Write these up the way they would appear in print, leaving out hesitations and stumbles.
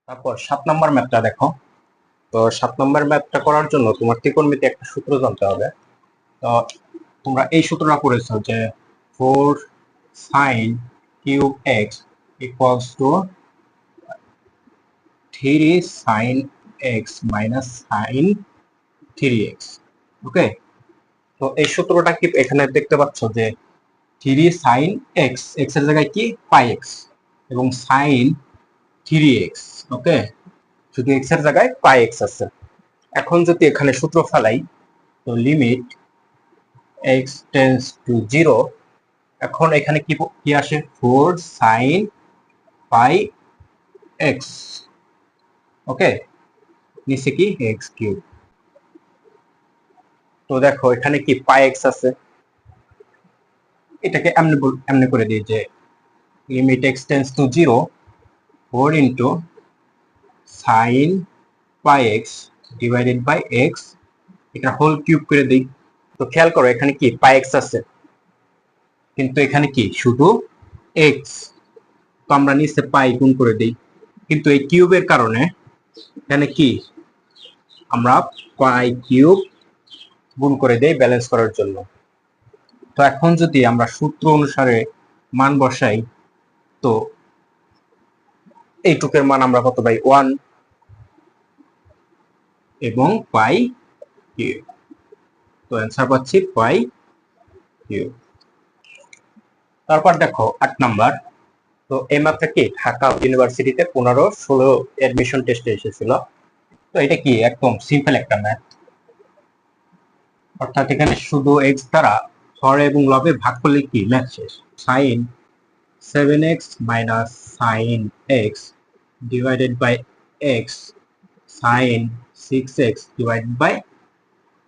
তারপর 7 নম্বর ম্যাথটা দেখো। তো 7 নম্বর ম্যাথটা করার জন্য তোমার ত্রিকোণমিতি একটা সূত্র জানতে হবে। তো তোমরা এই সূত্রটা পড়েছো যে 4 sin³ x equals to 3 sin x minus sin 3x। ওকে, তো এই সূত্রটা কি এখানে দেখতে পাচ্ছ যে 3 sin x, x এর জায়গায় কি পাই এক্স, এবং sin 3x। ওকে, শুধু x এর জায়গায় পাই এক্স আছে। এখন যদি এখানে সূত্র ফেলাই, তো লিমিট x টেন্ডস টু 0, এখন এখানে কি কি আসে 4 sin πx। ওকে, নিচে কি x³। তো দেখো এখানে কি পাই এক্স আছে, এটাকে এমনি করে দিই যে limit x tends to 0, 4 into sin πx divided by x, এটা হোল কিউব করে দিই। তো খেয়াল করো এখানে কি পাই এক্স আছে, কিন্তু এখানে কি শুধু এক্স, তো আমরা নিচে পাই গুণ করে দিই। কিন্তু এই কিউবের কারণে এখানে কি আমরা পাই কিউব গুণ করে দেই ব্যালেন্স করার জন্য। তো এখন যদি আমরা সূত্র অনুসারে মান বসাই, তো এইটুকের মান আমরা কত পাই 1 এবং পাই কিউব। তো অ্যান্সার পাচ্ছি পাই কিউব। তারপর দেখো 8 নাম্বার। তো এই ম্যাথটা কি ঢাকা ইউনিভার্সিটিতে 15-16 অ্যাডমিশন টেস্টে এসেছিল। তো এটা কি একদম সিম্পল একটা ম্যাথ, অর্থাৎ এখানে শুধু এক্স দ্বারা হর এবং লবে ভাগ করলে কি ম্যাথ শেষ। Sine 7x minus sine x divided by x sine 6x divided by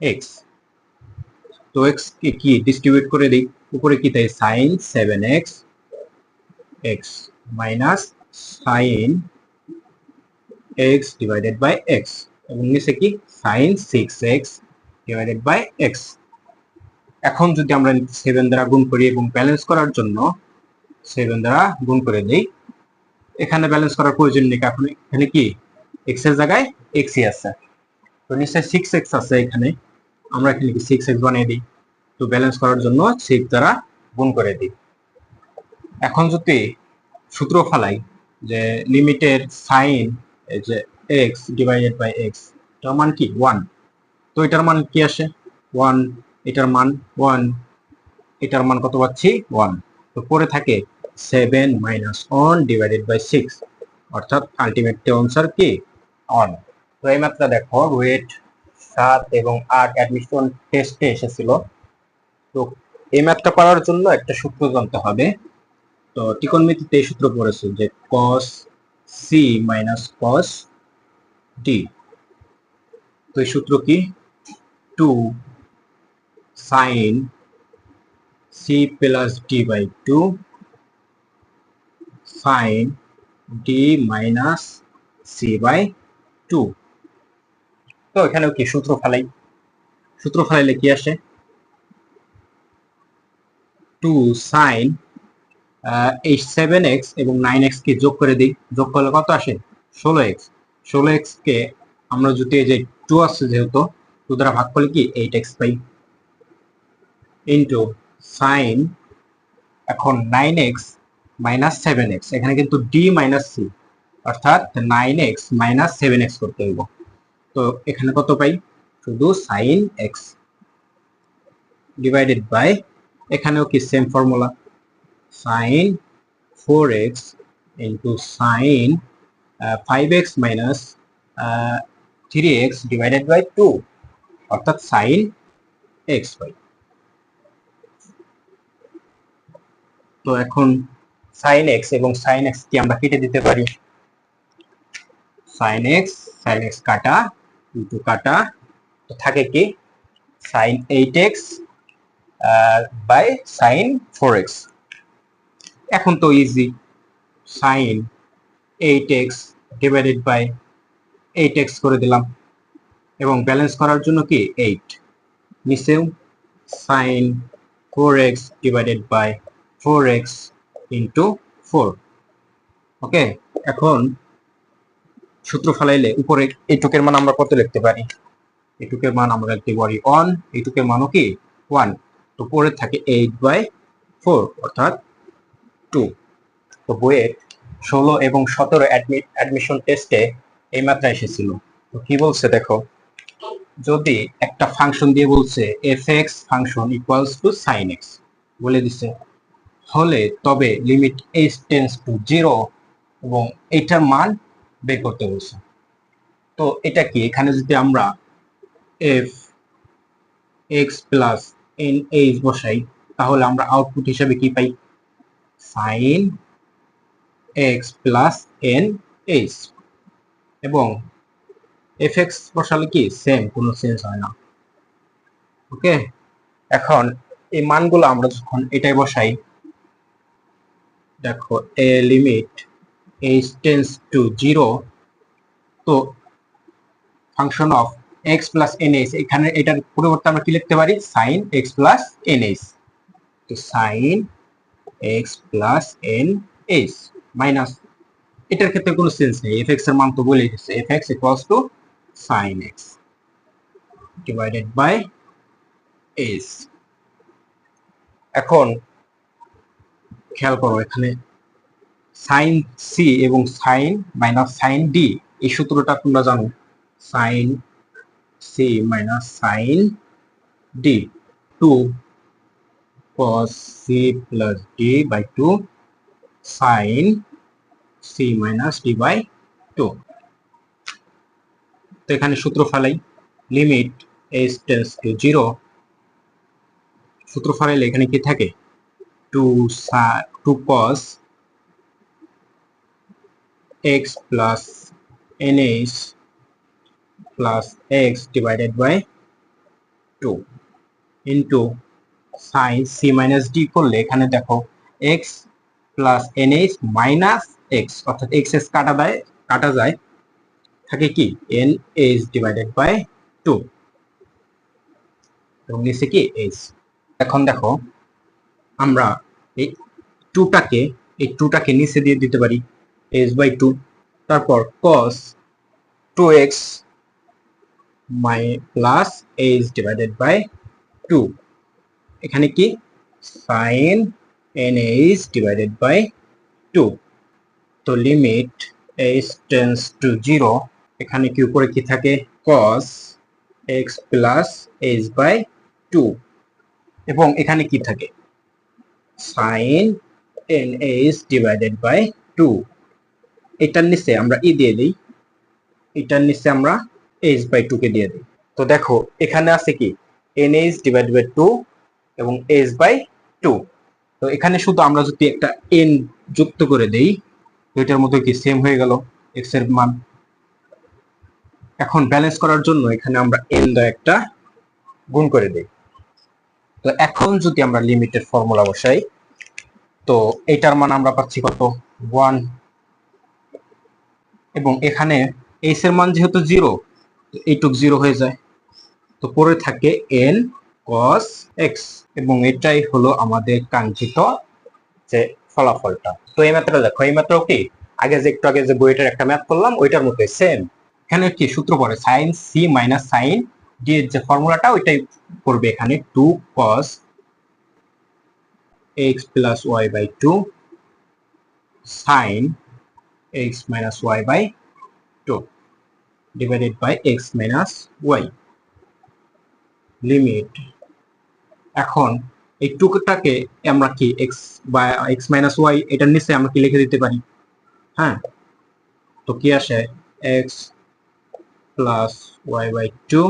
x. তো এক্স কে কি ডিস্ট্রিবিউট করে দিই, উপরে কি তাই sine 7x x minus sine x divided by x, এবং নিচে কি sign 6x divided by x। এখন যদি আমরা 7 দ্বারা গুণ করি এবং ব্যালেন্স করার জন্য 7 দ্বারা গুণ করে দেই, এখানে ব্যালেন্স করার প্রয়োজন নেই, কারণ এখানে কি x এর জায়গায় x ই আছে। তো নিচে 6x আছে, এখানে আমরা এখানে কি 6x বানিয়ে দিই। তো ব্যালেন্স করার জন্য 6 দ্বারা গুণ করে দিই। এখন যদি সূত্র ফেলাই যে লিমিটের সাইন এই যে x ডিভাইডেড বাই x, এটার মান কি 1। তো এটার মান কি আসে 1, এটার মান 1, এটার মান কত পাচ্ছি 1। তো পরে থাকে 7 মাইনাস 1 ডিভাইডেড বাই 6, অর্থাৎ আলটিমেট আনসার কি 1। তো এই মাত্রা দেখো রুয়েট 7 এবং 8 অ্যাডমিশন টেস্টে এসেছিল। তো এই ম্যাথটা করার জন্য একটা সূত্র জানতে হবে। তো ত্রিকোণমিতিতে এই সূত্র পড়েছে যে cos c minus cos d। তো এই সূত্র কি 2 sin c plus d by 2 sin d minus c by 2। তো এখানেও কি সূত্র ফেলাইলে কি আসে 2 sin এই 7x এবং 9x কে যোগ করে দিই, যোগ করলে কত আসে 16x। 16x কে আমরা যদি এই যে 2 আছে যেহেতু 2 দ্বারা ভাগ করলে কি 8x পাই, ইন্টু সাইন এখন 9x মাইনাস 7x, এখানে কিন্তু d মাইনাস c, অর্থাৎ 9x মাইনাস 7x করতে হইব। তো এখানে কত পাই শুধু সাইন x ডিভাইডেড বাই, এখানেও কি same formula sine 4x into sine 5x minus 3x divided by 2, অর্থাৎ সাইন x পাই। তো এখন সাইন x এবং সাইন x কি আমরা কেটে দিতে পারি, সাইন x কাটা ইন্টু কাটা, তো থাকে কি sign 8x by sine 4x। এখন তো easy, sign 8x divided by 8x করে দিলাম, এবং ব্যালেন্স করার জন্য কি 8, নিচেও sine 4x divided by 4x into 4। Okay, এখন সূত্র ফলাইলে উপরে এইটুকের মান আমরা কত লিখতে পারি? এইটুকের মান আমরা লিখতে পারি 1, এইটুকের মানও কি 1। তো পরে থাকে 8/4 অর্থাৎ 2। তো বইয়ে 16 এবং 17 অ্যাডমিশন টেস্টে এই মাত্রা এসেছিল। তো কি বলছে দেখো, যদি একটা ফাংশন দিয়ে বলছে f(x) function equals to sin x বলে দিছে, হলে তবে লিমিট h টেন্ডস টু 0 এবং এটার মান বের করতে বলছে। তো এটা কি, এখানে যদি আমরা f(x) প্লাস n(h) বসাই তাহলে আমরা আউটপুট হিসেবে কি পাই? sin x প্লাস n(h) এবং f(x) বসালে কি সেম, কোনো চেঞ্জ হয় না। ওকে, এখন এই মানগুলো আমরা যখন এটাই বসাই, দেখো এ লিমিট h টেন্ডস টু 0, তো function of x plus nh, এখানে এটার পরিবর্তে আমরা কি লিখতে পারি? sin x plus nh। তো sin x plus nh minus, এটার ক্ষেত্রে কোনো সেন্স নেই, fx এর মান তো বলেই দিচ্ছে, fx equals to sin x divided by h। এখন খেয়াল করো, এখানে সাইন সি এবং সাইন মাইনাস সাইন ডি, এই সূত্রটা তোমরা জানো, sine c minus sine d 2 cos c plus d by 2 sin c minus d by 2। তো এখানে সূত্র ফেলাই, লিমিট h tends to 0, সূত্র ফেলাইলে এখানে কি থাকে? 2 cos x plus nh plus x divided by 2 into sin c minus d করলে এখানে দেখো x plus nh minus x, অর্থাৎ x কাটা যায়, থাকে কি nh divided by 2 এবং নিচে কি h। এখন দেখো আমরা এই 2টাকে নিচে দিয়ে দিতে পারি h by 2, তারপর cos 2x plus h divided by 2, এখানে কি sin nh divided by 2। তো লিমিট h tends to 0, এখানে কি উপরে কি থাকে? cos x plus h by 2 এবং এখানে কি থাকে? sin nh divided by 2। এটার নিচে আমরা দিয়ে দিই, এটার নিচে আমরা h by 2 কে দিয়ে দিই। তো দেখো এখানে আছে কি nh divided by 2 এবং h by 2। তো এখানে শুধু আমরা যদি একটা n যুক্ত করে দেই, এটার মধ্যে কি সেম হয়ে গেল x এর মান। এখন ব্যালেন্স করার জন্য এখানে আমরা n দ্বারা একটা গুণ করে দেই। তো এখন যদি আমরা লিমিটের ফর্মুলা বসাই, তো এটার মান আমরা পাচ্ছি কত? 1। এবং এখানে h এর মান যেহেতু 0, এইটুক 0 হয়ে যায়, তো পরে থাকে n cos x এবং এটাই হলো আমাদের কাঙ্ক্ষিত যে ফলাফলটা। তো এই ম্যাথটা দেখো, এই ম্যাথটাও কি একটু আগে যে বইটার একটা ম্যাথ করলাম ওইটার মতোই সেম। এখানে কি সূত্র পড়ে sin c minus sin d এর যে ফর্মুলাটা ওইটাই করবে এখানে, 2 cos x plus y by 2 sin x minus y by 2 divided by x minus y limit. এখন এই টুকটাকে আমরা কি x বা x minus y এটার নিচে আমরা কি লিখে দিতে পারি? হ্যাঁ, তো কি আসে? x plus y by 2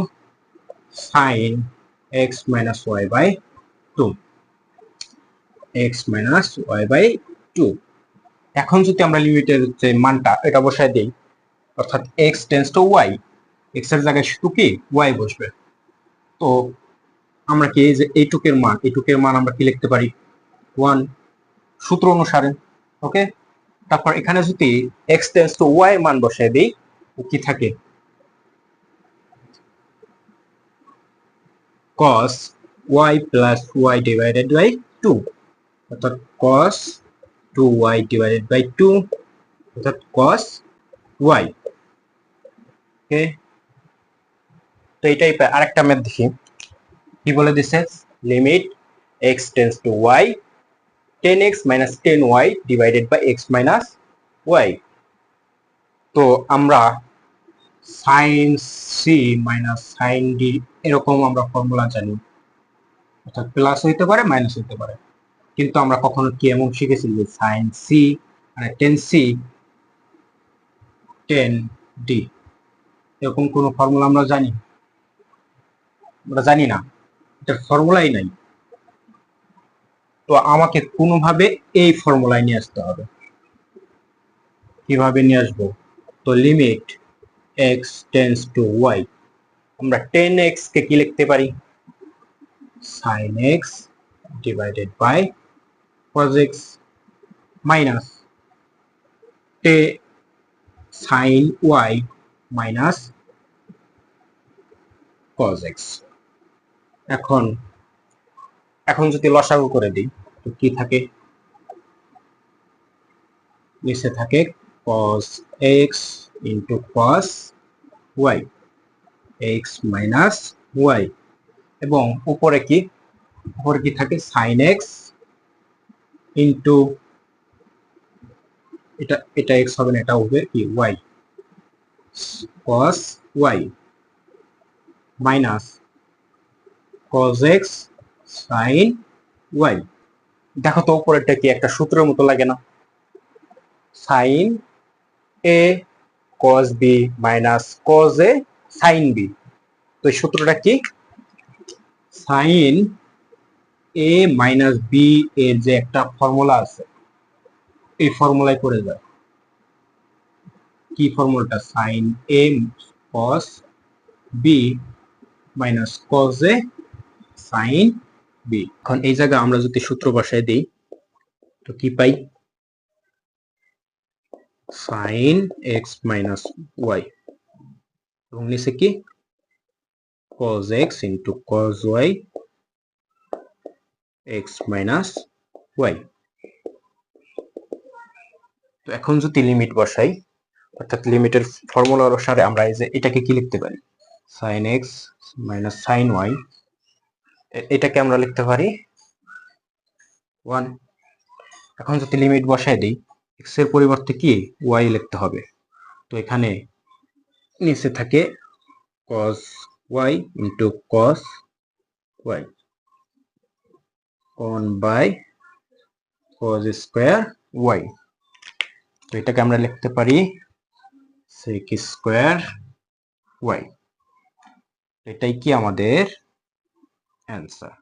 sin x minus y by 2 x minus y by 2। এখন যদি আমরা লিমিটের যে মানটা এটা বসায় দিই, অর্থাৎ x tends two y, x এর জায়গায় শুধু কি y বসবে। তো আমরা কি এই যে এইটুকের মান আমরা কি লিখতে পারি? 1 সূত্র অনুসারে। ওকে, তারপর এখানে যদি x টেন্ডস টু y মান বসায় দিই, কি থাকে? cos y plus y divided by 2, অর্থাৎ cos 2y divided by 2 অর্থাৎ cos y ওকে, তো এটাই আরেকটা ম্যাথ দেখি কি বলে দিছে। Limit x tends to y 10x minus 10y divided by x minus y। তো আমরা sin c minus sin d এরকম আমরা ফর্মুলা জানি, অর্থাৎ প্লাস হইতে পারে মাইনাস হইতে পারে, কিন্তু আমরা কখনো কি এমন শিখেছি যে sin c মানে 10c 10d এরকম কোন ফর্মুলা আমরা জানি? আমরা জানি না, এটার ফর্মুলাই নাই। তো আমাকে কোনোভাবে এই ফর্মুলায় নিয়ে আসতে হবে। কিভাবে নিয়ে আসবো? তো limit x tends to y, আমরা 10x কে কি লিখতে পারি? sin x divided by cos x minus sin y minus cos x। এখন এখন যদি লসাগু করে দিই তো কি থাকে? নিচে থাকে cos x into cos y, x minus y, এবং উপরে কি থাকে? sin x into এটা x হবে না, এটা হবে কি y, cos y minus cos x sin y। দেখো তো উপরেরটা কি একটা সূত্রের মতো লাগে না? sin a cos b minus cos a sin b। তো এই সূত্রটা কি? sin a minus b এর যে একটা ফর্মুলা আছে, এই ফর্মুলায় করে যায়। কি ফর্মুলাটা? sin a cos b minus cos a sin b। এখন এই জায়গায় আমরা যদি সূত্র বসায় দিই তো কি পাই? sin x minus y, এবং নিচে কি cos x into cos y x minus y। তো এখন যদি লিমিট বসাই, অর্থাৎ লিমিটের ফর্মুলা অনুসারে আমরা এই যে এটাকে কি লিখতে পারি? sin x minus sin y, এটাকে আমরা লিখতে পারি 1। এখন যদি লিমিট বসাই দিই, x এর পরিবর্তে কি y লিখতে হবে। তো এখানে নিচে থাকে cos y into cos y 1 by cos square y। তো এটাকে আমরা লিখতে পারি sec square y। এটাই কি আমাদের অ্যান্সার।